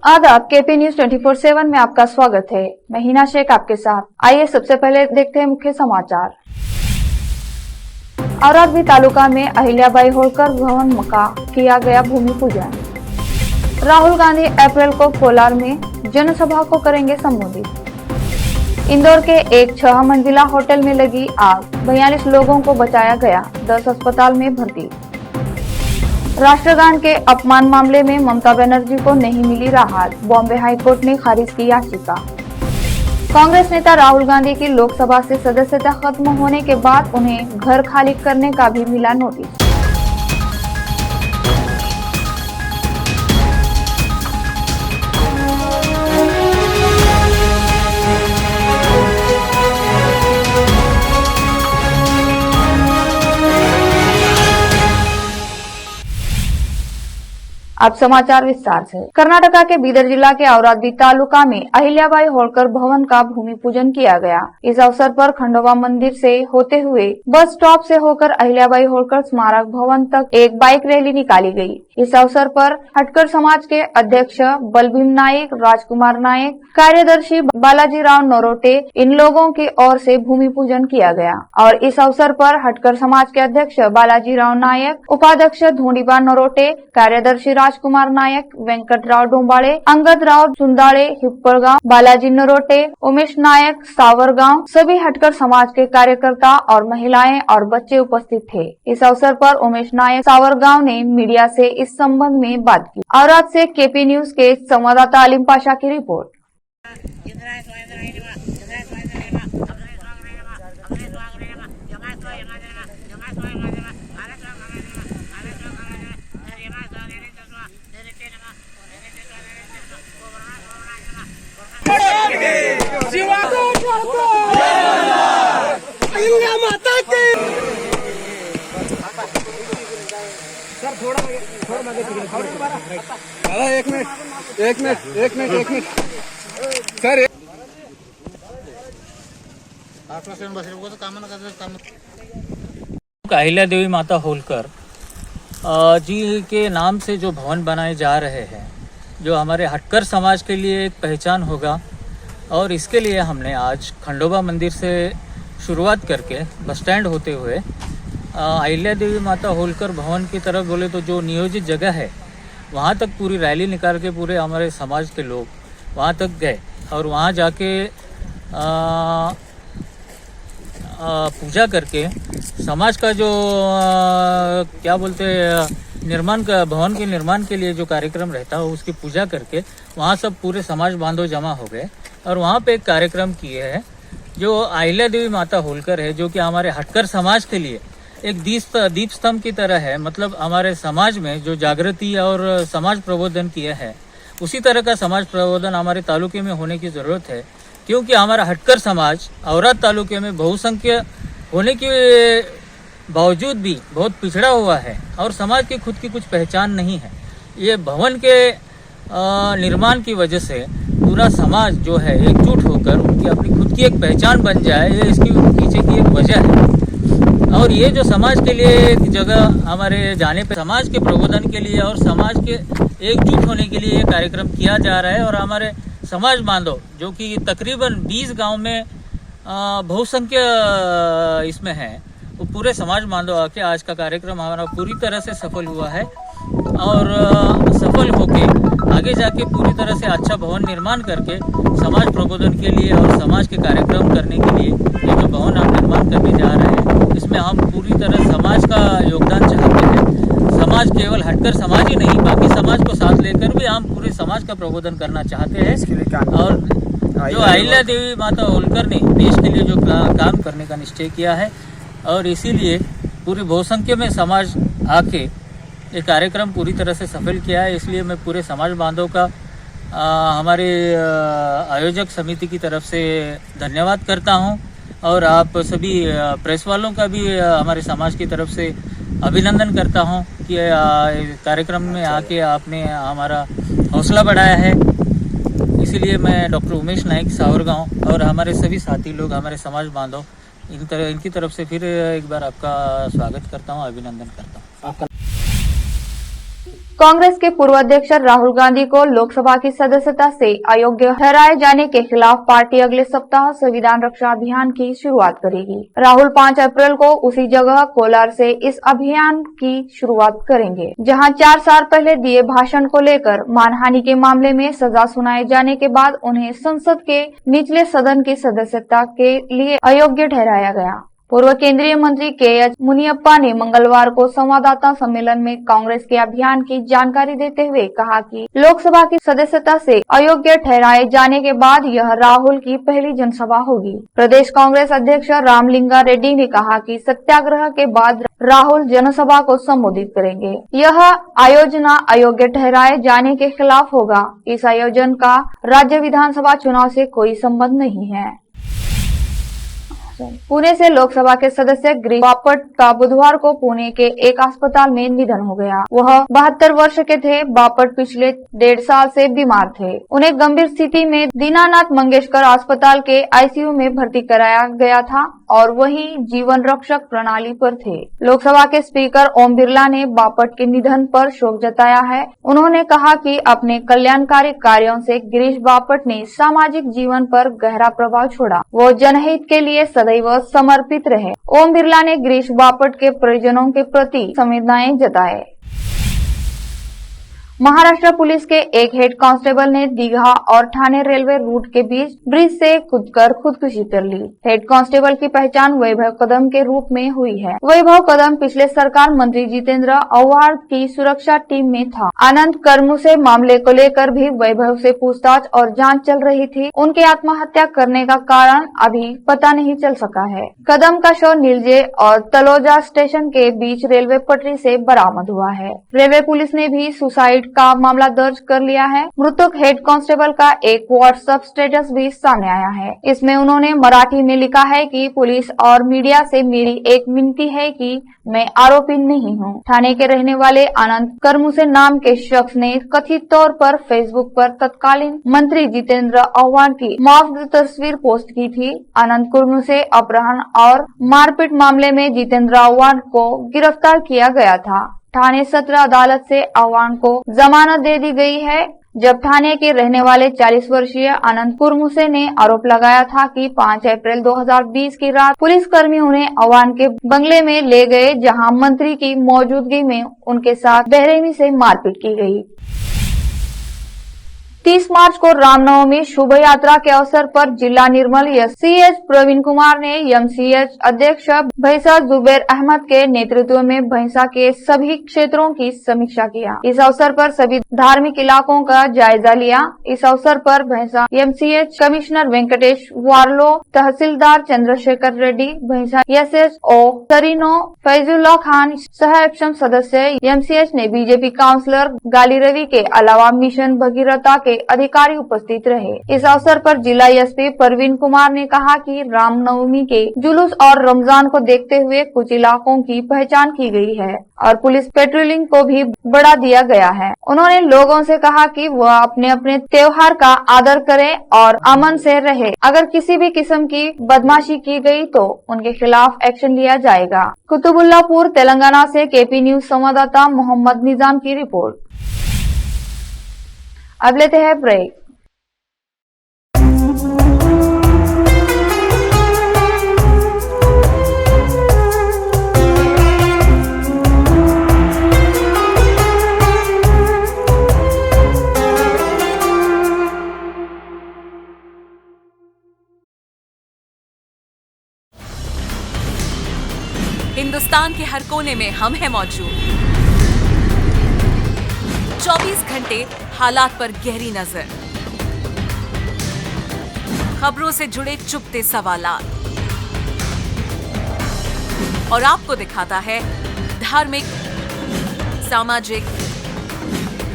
आदाब, KP news 24/7 में आपका स्वागत है। मैं हिना शेख आपके साथ। आइए सबसे पहले देखते हैं मुख्य समाचार। औरतवी तालुका में अहिल्याबाई होलकर भवन का किया गया भूमि पूजन। राहुल गांधी अप्रैल को कोलार में जनसभा को करेंगे संबोधित। इंदौर के एक 6 मंजिला होटल में लगी आग, 42 लोगों को बचाया गया, 10 अस्पताल में भर्ती। राष्ट्रगान के अपमान मामले में ममता बनर्जी को नहीं मिली राहत, बॉम्बे हाईकोर्ट ने खारिज की याचिका। कांग्रेस नेता राहुल गांधी की लोकसभा से सदस्यता खत्म होने के बाद उन्हें घर खाली करने का भी मिला नोटिस। अब समाचार विस्तार से। कर्नाटका के बीदर जिला के औरादवी तालुका में अहिल्याबाई होलकर भवन का भूमि पूजन किया गया। इस अवसर पर खंडोबा मंदिर से होते हुए बस स्टॉप से होकर अहिल्याबाई होलकर स्मारक भवन तक एक बाइक रैली निकाली गई। इस अवसर पर हटकर समाज के अध्यक्ष बलभीम नायक, राजकुमार नायक, कार्यदर्शी बालाजी राव नरोटे, इन लोगों की ओर से भूमि पूजन किया गया और इस अवसर पर हटकर समाज के अध्यक्ष बालाजी राव नायक, उपाध्यक्ष धोंडीबा नरोटे, कार्यदर्शी राजकुमार नायक, वेंकटराव डोंबाळे, अंगद राव सुंदाळे हिप्पळगांव, बालाजी नरोटे, उमेश नायक सावरगांव, सभी हटकर समाज के कार्यकर्ता और महिलाएं और बच्चे उपस्थित थे। इस अवसर पर उमेश नायक सावरगांव ने मीडिया से इस संबंध में बात की। औराद से केपी न्यूज के संवाददाता अलीम पाशा की रिपोर्ट। एक मिनट सर, अहिल्या देवी माता होलकर जी के नाम से जो भवन बनाए जा रहे हैं, जो हमारे हटकर समाज के लिए एक पहचान होगा, और इसके लिए हमने आज खंडोबा मंदिर से शुरुआत करके बस स्टैंड होते हुए अहिल्या देवी माता होलकर भवन की तरफ बोले तो जो नियोजित जगह है वहाँ तक पूरी रैली निकाल के पूरे हमारे समाज के लोग वहाँ तक गए और वहाँ जाके पूजा करके समाज का जो क्या बोलते निर्माण का भवन के निर्माण के लिए जो कार्यक्रम रहता है उसकी पूजा करके वहाँ सब पूरे समाज बांधव जमा हो गए और वहाँ पे एक कार्यक्रम किए हैं जो अहिल्या देवी माता होलकर है, जो कि हमारे हटकर समाज के लिए एक दीप स्तंभ की तरह है। मतलब हमारे समाज में जो जागृति और समाज प्रबोधन किया है, उसी तरह का समाज प्रबोधन हमारे तालुके में होने की ज़रूरत है, क्योंकि हमारा हटकर समाज औराद तालुके में बहुसंख्य होने के बावजूद भी बहुत पिछड़ा हुआ है और समाज की खुद की कुछ पहचान नहीं है। ये भवन के निर्माण की वजह से पूरा समाज जो है एकजुट होकर उनकी अपनी खुद की एक पहचान बन जाए, ये इसकी पीछे की एक वजह है। और ये जो समाज के लिए एक जगह हमारे जाने पे समाज के प्रबोधन के लिए और समाज के एकजुट होने के लिए ये कार्यक्रम किया जा रहा है। और हमारे समाज बांधव जो कि तकरीबन 20 गांव में बहुसंख्य इसमें है, वो पूरे समाज बांधव आके आज का कार्यक्रम हमारा पूरी तरह से सफल हुआ है और सफल होके आगे जाके पूरी तरह से अच्छा भवन निर्माण करके समाज प्रबोधन के लिए और समाज के कार्यक्रम करने के लिए ये जो भवन हम निर्माण करने जा रहे हैं, इसमें हम पूरी तरह समाज का योगदान चाहते हैं। समाज केवल हटकर समाज ही नहीं, बाकी समाज को साथ लेकर भी हम पूरे समाज का प्रबोधन करना चाहते हैं। और जो अहिल्या देवी माता होलकर ने देश के लिए जो काम करने का निश्चय किया है और इसीलिए पूरी बहुसंख्य में समाज आके ये कार्यक्रम पूरी तरह से सफल किया है। इसलिए मैं पूरे समाज बांधव का हमारे आयोजक समिति की तरफ से धन्यवाद करता हूं और आप सभी प्रेस वालों का भी हमारे समाज की तरफ से अभिनंदन करता हूं कि कार्यक्रम में आके आपने हमारा हौसला बढ़ाया है। इसीलिए मैं डॉक्टर उमेश नायक सावरगांव और हमारे सभी साथी लोग, हमारे समाज बांधव, इनकी तरफ से फिर एक बार आपका स्वागत करता हूं, अभिनंदन करता हूं। कांग्रेस के पूर्व अध्यक्ष राहुल गांधी को लोकसभा की सदस्यता से अयोग्य ठहराए जाने के खिलाफ पार्टी अगले सप्ताह संविधान रक्षा अभियान की शुरुआत करेगी। राहुल 5 अप्रैल को उसी जगह कोलार से इस अभियान की शुरुआत करेंगे, जहां 4 साल पहले दिए भाषण को लेकर मानहानि के मामले में सजा सुनाए जाने के बाद उन्हें संसद के निचले सदन की सदस्यता के लिए अयोग्य ठहराया गया। पूर्व केंद्रीय मंत्री के.एच. मुनियप्पा ने मंगलवार को संवाददाता सम्मेलन में कांग्रेस के अभियान की जानकारी देते हुए कहा कि लोकसभा की सदस्यता से अयोग्य ठहराए जाने के बाद यह राहुल की पहली जनसभा होगी। प्रदेश कांग्रेस अध्यक्ष रामलिंगा रेड्डी ने कहा कि सत्याग्रह के बाद राहुल जनसभा को संबोधित करेंगे। यह आयोजना अयोग्य ठहराए जाने के खिलाफ होगा। इस आयोजन का राज्य विधानसभा चुनाव से कोई संबंध नहीं है। पुणे से लोकसभा के सदस्य गिरीश बापट का बुधवार को पुणे के एक अस्पताल में निधन हो गया। वह 72 वर्ष के थे। बापट पिछले 1.5 साल से बीमार थे। उन्हें गंभीर स्थिति में दीनानाथ मंगेशकर अस्पताल के आईसीयू में भर्ती कराया गया था और वही जीवन रक्षक प्रणाली पर थे। लोकसभा के स्पीकर ओम बिरला ने बापट के निधन पर शोक जताया है। उन्होंने कहा कि अपने कल्याणकारी कार्यों से गिरीश बापट ने सामाजिक जीवन पर गहरा प्रभाव छोड़ा। वो जनहित के लिए सदैव समर्पित रहे। ओम बिरला ने गिरीश बापट के परिजनों के प्रति संवेदनाएं जताए। महाराष्ट्र पुलिस के एक हेड कांस्टेबल ने दीघा और ठाणे रेलवे रूट के बीच ब्रिज से कूदकर खुदकुशी कर ली। हेड कांस्टेबल की पहचान वैभव कदम के रूप में हुई है। वैभव कदम पिछले सरकार मंत्री जितेंद्र आव्हाड की सुरक्षा टीम में था। आनंद करमुसे मामले को लेकर भी वैभव से पूछताछ और जांच चल रही थी। उनके आत्महत्या करने का कारण अभी पता नहीं चल सका है। कदम का शव नीलजे और तलोजा स्टेशन के बीच रेलवे पटरी से बरामद हुआ है। रेलवे पुलिस ने भी सुसाइड का मामला दर्ज कर लिया है। मृतक हेड कांस्टेबल का एक व्हाट्सएप स्टेटस भी सामने आया है। इसमें उन्होंने मराठी में लिखा है कि पुलिस और मीडिया से मेरी एक विनती है कि मैं आरोपी नहीं हूं। ठाणे के रहने वाले आनंद करमुसे नाम के शख्स ने कथित तौर पर फेसबुक पर तत्कालीन मंत्री जितेंद्र आव्हाड की मॉर्फ्ड तस्वीर पोस्ट की थी। आनंद करमुसे अपहरण और मारपीट मामले में जितेंद्र आव्हाड को गिरफ्तार किया गया था। ठाणे सत्र अदालत से आव्हाड को जमानत दे दी गई है। जब ठाणे के रहने वाले 40 वर्षीय आनंद कुरमुसे ने आरोप लगाया था कि 5 अप्रैल 2020 की रात पुलिसकर्मी उन्हें आव्हाड के बंगले में ले गए, जहां मंत्री की मौजूदगी में उनके साथ बेरहमी से मारपीट की गई। 30 मार्च को रामनवमी शुभ यात्रा के अवसर पर जिला निर्मल सीएच प्रवीण कुमार ने एमसीएच अध्यक्ष भैंसा जुबेर अहमद के नेतृत्व में भैंसा के सभी क्षेत्रों की समीक्षा किया। इस अवसर पर सभी धार्मिक इलाकों का जायजा लिया। इस अवसर पर भैंसा एमसीएच कमिश्नर वेंकटेश वार्लो, तहसीलदार चंद्रशेखर रेड्डी, भैंसा एसएचओ सरीनो फैजुल्ला खान, सह एक्शन सदस्य एमसीएच ने बीजेपी काउंसलर गाली रवि के अलावा मिशन भगीरथा के अधिकारी उपस्थित रहे। इस अवसर पर जिला एसपी प्रवीण कुमार ने कहा कि रामनवमी के जुलूस और रमजान को देखते हुए कुछ इलाकों की पहचान की गई है और पुलिस पेट्रोलिंग को भी बढ़ा दिया गया है। उन्होंने लोगों से कहा कि वह अपने अपने त्योहार का आदर करें और अमन से रहे। अगर किसी भी किस्म की बदमाशी की गई तो उनके खिलाफ एक्शन लिया जाएगा। कुतुबुल्लापुर तेलंगाना से केपी न्यूज संवाददाता मोहम्मद निजाम की रिपोर्ट। अब लेते हैं ब्रेक। हिंदुस्तान के हर कोने में हम हैं मौजूद। 24 घंटे हालात पर गहरी नजर, खबरों से जुड़े चुपते सवालात और आपको दिखाता है धार्मिक, सामाजिक,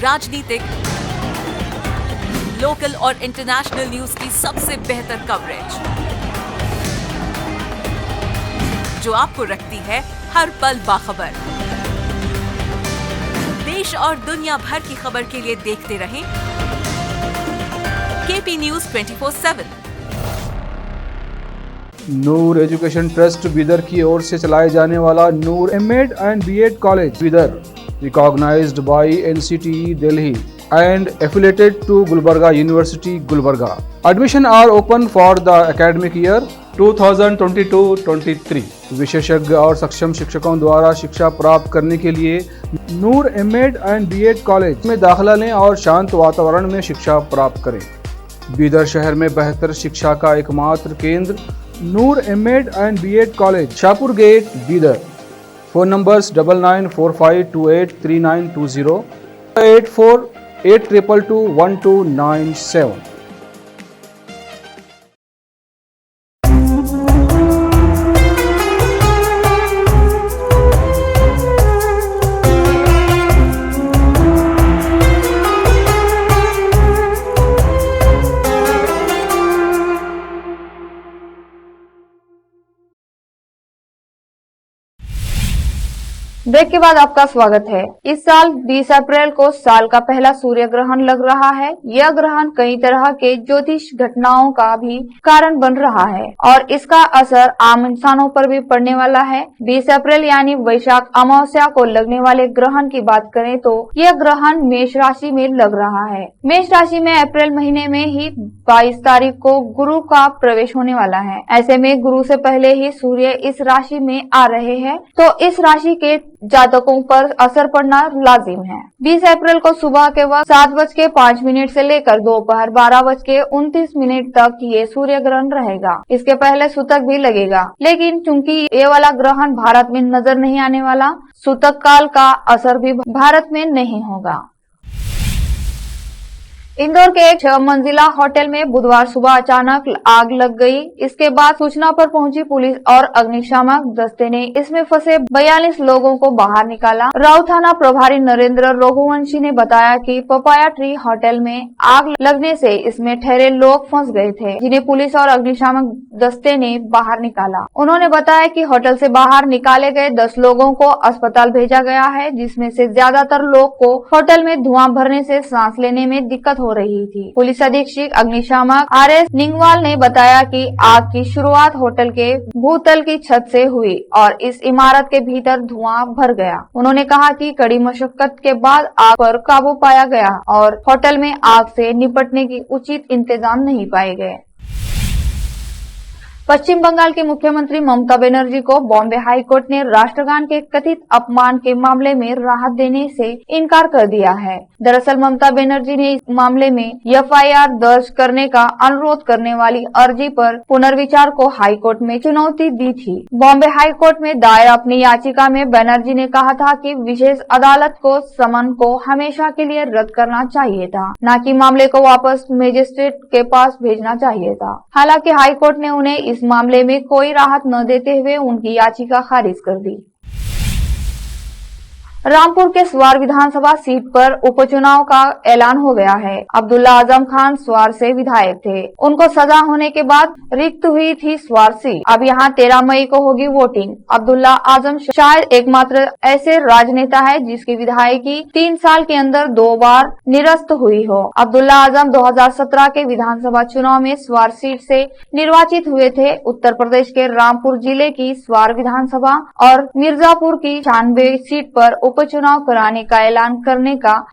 राजनीतिक, लोकल और इंटरनेशनल न्यूज की सबसे बेहतर कवरेज, जो आपको रखती है हर पल बाखबर। देश और दुनिया भर की खबर के लिए देखते रहें KP news 24/7। Noor education trust Bidar की ओर से चलाए जाने वाला Noor MEd and BEd college Bidar recognized by NCTE Delhi and affiliated to Gulbarga University, Gulbarga. Admission are open for the academic year 2022-23. विशेषज्ञ और सक्षम शिक्षकों द्वारा शिक्षा प्राप्त करने के लिए नूर एमएड एंड बीएड कॉलेज में दाखिला लें और शांत वातावरण में शिक्षा प्राप्त करें। बीदर शहर में बेहतर शिक्षा का एकमात्र केंद्र Noor MEd and BEd college, Shahpur gate, Bidar. Phone numbers 9945283920, 8482221297। Break के बाद आपका स्वागत है। इस साल 20 अप्रैल को साल का पहला सूर्य ग्रहण लग रहा है। यह ग्रहण कई तरह के ज्योतिष घटनाओं का भी कारण बन रहा है और इसका असर आम इंसानों पर भी पड़ने वाला है। 20 अप्रैल यानी वैशाख अमावस्या को लगने वाले ग्रहण की बात करें तो यह ग्रहण मेष राशि में लग रहा है। मेष राशि में अप्रैल महीने में ही 22 तारीख को गुरु का प्रवेश होने वाला है। ऐसे में गुरु से पहले ही सूर्य इस राशि में आ रहे हैं तो इस राशि के जातकों पर असर पड़ना लाजिम है। 20 अप्रैल को सुबह के वक्त 7:05 से लेकर दोपहर 12:29 तक ये सूर्य ग्रहण रहेगा। इसके पहले सूतक भी लगेगा, लेकिन चूंकि ये वाला ग्रहण भारत में नजर नहीं आने वाला, सूतक काल का असर भी भारत में नहीं होगा। इंदौर के एक 6 मंजिला होटल में बुधवार सुबह अचानक आग लग गई। इसके बाद सूचना पर पहुंची पुलिस और अग्निशामक दस्ते ने इसमें फंसे 42 लोगों को बाहर निकाला। राव थाना प्रभारी नरेंद्र रघुवंशी ने बताया कि पपाया ट्री होटल में आग लगने से इसमें ठहरे लोग फंस गए थे, जिन्हें पुलिस और अग्निशामक दस्ते ने बाहर निकाला। उन्होंने बताया कि होटल से बाहर निकाले गए 10 लोगों को अस्पताल भेजा गया है, जिसमें से ज्यादातर लोग को होटल में धुआं भरने से सांस लेने में दिक्कत हो रही थी। पुलिस अधीक्षक अग्निशामक RS निंगवाल ने बताया कि आग की शुरुआत होटल के भूतल की छत से हुई और इस इमारत के भीतर धुआं भर गया। उन्होंने कहा कि कड़ी मशक्कत के बाद आग पर काबू पाया गया और होटल में आग से निपटने की उचित इंतजाम नहीं पाए गए। पश्चिम बंगाल की मुख्यमंत्री ममता बनर्जी को बॉम्बे हाई कोर्ट ने राष्ट्रगान के कथित अपमान के मामले में राहत देने से इनकार कर दिया है। दरअसल ममता बनर्जी ने इस मामले में FIR दर्ज करने का अनुरोध करने वाली अर्जी पर पुनर्विचार को हाई कोर्ट में चुनौती दी थी। बॉम्बे हाई कोर्ट में दायर अपनी याचिका में बनर्जी ने कहा था कि विशेष अदालत को समन को हमेशा के लिए रद्द करना चाहिए था, न कि मामले को वापस मजिस्ट्रेट के पास भेजना चाहिए था। हालांकि हाई कोर्ट ने उन्हें इस मामले में कोई राहत न देते हुए उनकी याचिका खारिज कर दी। रामपुर के स्वार विधानसभा सीट पर उपचुनाव का ऐलान हो गया है। अब्दुल्ला आजम खान स्वार से विधायक थे। उनको सजा होने के बाद रिक्त हुई थी स्वार सीट। अब यहां 13 मई को होगी वोटिंग। अब्दुल्ला आजम शायद एकमात्र ऐसे राजनेता है जिसकी विधायकी 3 साल के अंदर 2 बार निरस्त हुई हो। अब्दुल्ला आजम 2017 के विधानसभा चुनाव में स्वार सीट से निर्वाचित हुए थे। उत्तर प्रदेश के रामपुर जिले की स्वार विधानसभा और मिर्जापुर की 96 सीट पर उपचुनाव कराने का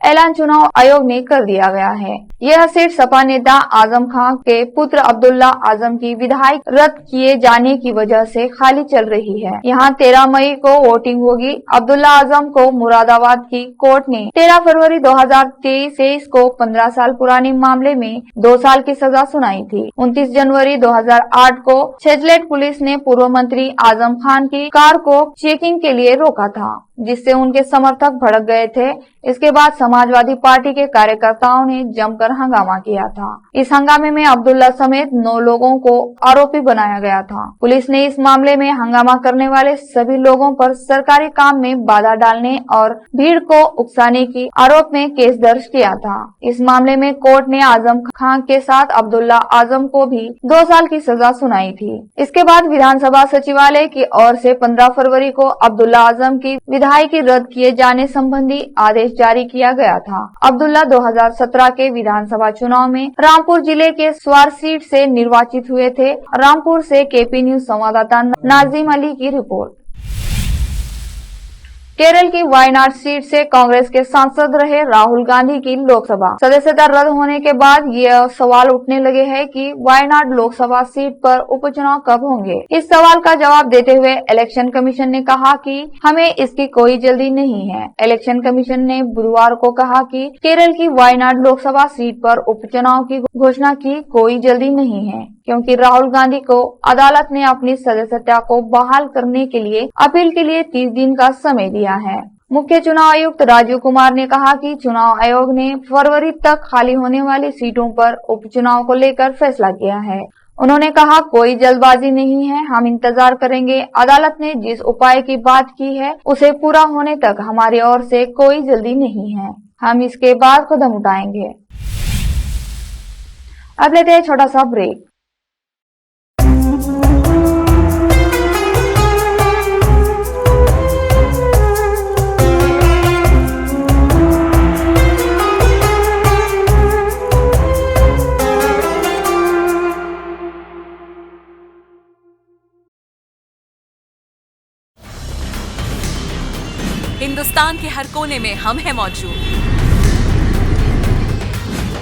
ऐलान चुनाव आयोग ने कर दिया गया है। यह सीट सपा नेता आजम खान के पुत्र अब्दुल्ला आजम की विधायक रद्द किए जाने की वजह से खाली चल रही है। यहाँ 13 मई को वोटिंग होगी। अब्दुल्ला आजम को मुरादाबाद की कोर्ट ने 13 फरवरी 2023 को 15 साल पुराने मामले में 2 साल की सजा सुनाई थी। 29 जनवरी 2008 को छेजलेट पुलिस ने पूर्व मंत्री आजम खान की कार को चेकिंग के लिए रोका था, जिससे उनके समर्थक भड़क गए थे। इसके बाद समाजवादी पार्टी के कार्यकर्ताओं ने जमकर हंगामा किया था। इस हंगामे में अब्दुल्ला समेत 9 लोगों को आरोपी बनाया गया था। पुलिस ने इस मामले में हंगामा करने वाले सभी लोगों पर सरकारी काम में बाधा डालने और भीड़ को उकसाने की आरोप में केस दर्ज किया था। इस मामले में कोर्ट ने आजम खान के साथ अब्दुल्ला आजम को भी 2 साल की सजा सुनाई थी। इसके बाद विधानसभा सचिवालय की ओर से 15 फरवरी को अब्दुल्ला आजम की विधायकी रद्द किए जाने संबंधी आदेश जारी किया गया था। अब्दुल्ला 2017 के विधानसभा चुनाव में रामपुर जिले के स्वार सीट से निर्वाचित हुए थे। रामपुर से KP न्यूज संवाददाता नाजिम अली की रिपोर्ट। केरल की वायनाड सीट से कांग्रेस के सांसद रहे राहुल गांधी की लोकसभा सदस्यता रद्द होने के बाद यह सवाल उठने लगे हैं कि वायनाड लोकसभा सीट पर उपचुनाव कब होंगे। इस सवाल का जवाब देते हुए इलेक्शन कमीशन ने कहा कि हमें इसकी कोई जल्दी नहीं है। इलेक्शन कमीशन ने बुधवार को कहा कि केरल की वायनाड लोकसभा सीट पर उपचुनाव की घोषणा की कोई जल्दी नहीं है, क्योंकि राहुल गांधी को अदालत ने अपनी सदस्यता को बहाल करने के लिए अपील के लिए 30 दिन का समय दिया है। मुख्य चुनाव आयुक्त राजीव कुमार ने कहा कि चुनाव आयोग ने फरवरी तक खाली होने वाली सीटों पर उपचुनाव को लेकर फैसला किया है। उन्होंने कहा, कोई जल्दबाजी नहीं है, हम इंतजार करेंगे। अदालत ने जिस उपाय की बात की है उसे पूरा होने तक हमारी ओर से कोई जल्दी नहीं है। हम इसके बाद कदम उठाएंगे। अब लेते हैं छोटा सा ब्रेक। हिंदुस्तान के हर कोने में हम हैं मौजूद।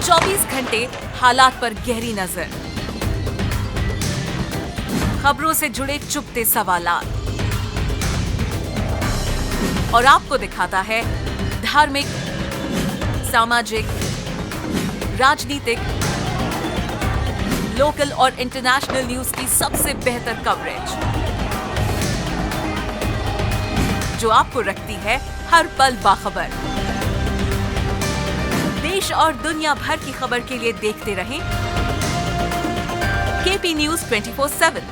24 घंटे हालात पर गहरी नजर, खबरों से जुड़े चुपते सवालात और आपको दिखाता है धार्मिक, सामाजिक, राजनीतिक, लोकल और इंटरनेशनल न्यूज की सबसे बेहतर कवरेज, जो आपको रखती है हर पल बाखबर। देश और दुनिया भर की खबर के लिए देखते रहें KP news 24/7।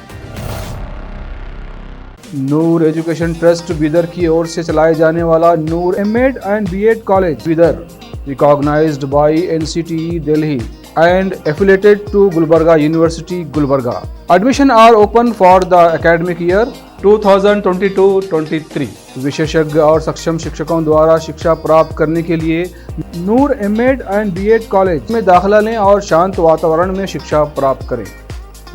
Noor education trust Bidar की ओर से चलाए जाने वाला Noor MEd and BEd college Bidar, recognized by NCTE Delhi and affiliated to Gulbarga University, Gulbarga. Admission are open for the academic year 2022-23. विशेषज्ञ और सक्षम शिक्षकों द्वारा शिक्षा प्राप्त करने के लिए नूर एमएड एंड बीएड कॉलेज में दाखिला लें और शांत वातावरण में शिक्षा प्राप्त करें।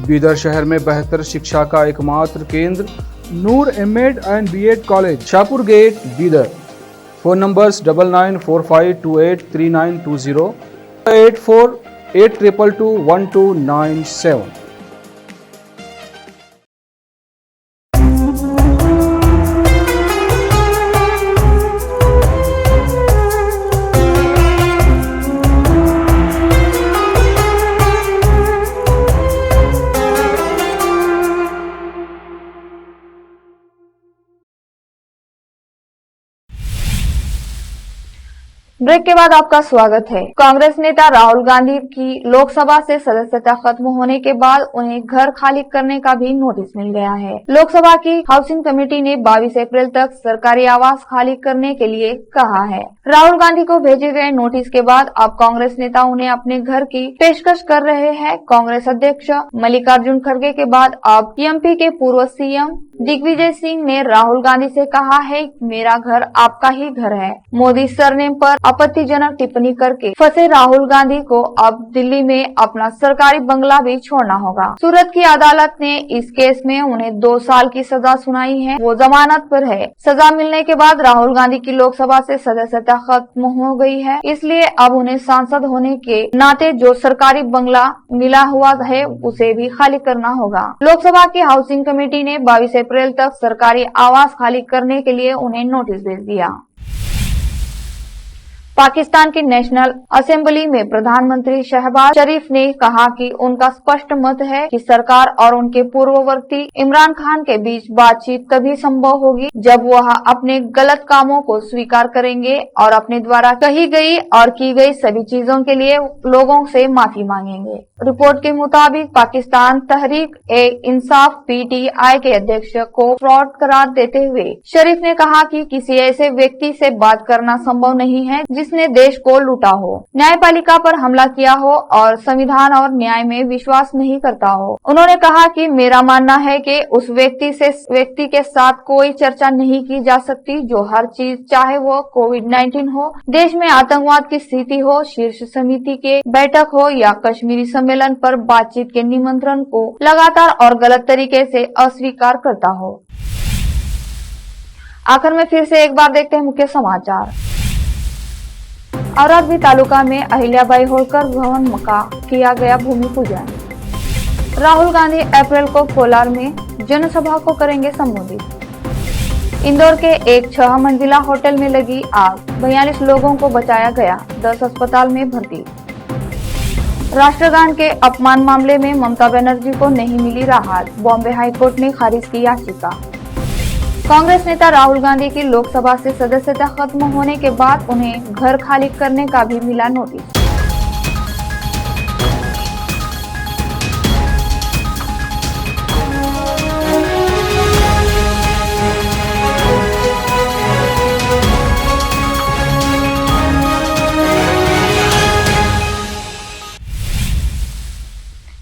बीदर शहर में बेहतर शिक्षा का एकमात्र केंद्र Noor MEd and BEd college, Shahpur gate, Bidar. Phone numbers 9945283920, 8482221297। Break के बाद आपका स्वागत है। कांग्रेस नेता राहुल गांधी की लोकसभा से सदस्यता खत्म होने के बाद उन्हें घर खाली करने का भी नोटिस मिल गया है। लोकसभा की हाउसिंग कमेटी ने 22 अप्रैल तक सरकारी आवास खाली करने के लिए कहा है। राहुल गांधी को भेजे गए नोटिस के बाद अब कांग्रेस नेता उन्हें अपने घर की पेशकश कर रहे हैं। कांग्रेस अध्यक्ष मल्लिकार्जुन खड़गे के बाद अब एमपी के पूर्व सीएम दिग्विजय सिंह ने राहुल गांधी से कहा है, मेरा घर आपका ही घर है। मोदी सरनेम पर आपत्तिजनक टिप्पणी करके फंसे राहुल गांधी को अब दिल्ली में अपना सरकारी बंगला भी छोड़ना होगा। सूरत की अदालत ने इस केस में उन्हें 2 साल की सजा सुनाई है। वो जमानत पर है। सजा मिलने के बाद राहुल गांधी की लोकसभा से सदस्यता खत्म हो गई है, इसलिए अब उन्हें सांसद होने के नाते जो सरकारी बंगला मिला हुआ है उसे भी खाली करना होगा। लोकसभा की हाउसिंग कमेटी ने 22 अप्रैल तक सरकारी आवास खाली करने के लिए उन्हें नोटिस भेज दिया। पाकिस्तान की नेशनल असेंबली में प्रधानमंत्री शहबाज शरीफ ने कहा कि उनका स्पष्ट मत है कि सरकार और उनके पूर्ववर्ती इमरान खान के बीच बातचीत तभी संभव होगी जब वह अपने गलत कामों को स्वीकार करेंगे और अपने द्वारा कही गई और की गई सभी चीजों के लिए लोगों से माफी मांगेंगे। रिपोर्ट के मुताबिक पाकिस्तान तहरीक ए इंसाफ पीटीआई के अध्यक्ष को फ्रॉड करार देते हुए शरीफ ने कहा कि किसी ऐसे व्यक्ति से बात करना संभव नहीं है जिसने देश को लूटा हो, न्यायपालिका पर हमला किया हो और संविधान और न्याय में विश्वास नहीं करता हो। उन्होंने कहा कि मेरा मानना है कि उस व्यक्ति के साथ कोई चर्चा नहीं की जा सकती जो हर चीज, चाहे वो कोविड-19 हो, देश में आतंकवाद की स्थिति हो, शीर्ष समिति के बैठक हो या कश्मीरी सम्मेलन पर बातचीत के निमंत्रण को लगातार और गलत तरीके से अस्वीकार करता हो। आखिर में फिर से एक बार देखते हैं मुख्य समाचार। औरादवी तालुका में अहिल्याबाई होलकर भवन का किया गया भूमि पूजन। राहुल गांधी अप्रैल को कोलार में जनसभा को करेंगे संबोधित। इंदौर के एक 6 मंजिला होटल में लगी आग, 42 लोगों को बचाया गया, 10 अस्पताल में भर्ती। राष्ट्रगान के अपमान मामले में ममता बनर्जी को नहीं मिली राहत, बॉम्बे हाईकोर्ट ने खारिज की याचिका। कांग्रेस नेता राहुल गांधी की लोकसभा से सदस्यता खत्म होने के बाद उन्हें घर खाली करने का भी मिला नोटिस।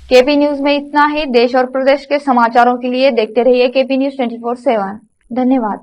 केपी न्यूज में इतना ही। देश और प्रदेश के समाचारों के लिए देखते रहिए केपी न्यूज 24/7। धन्यवाद।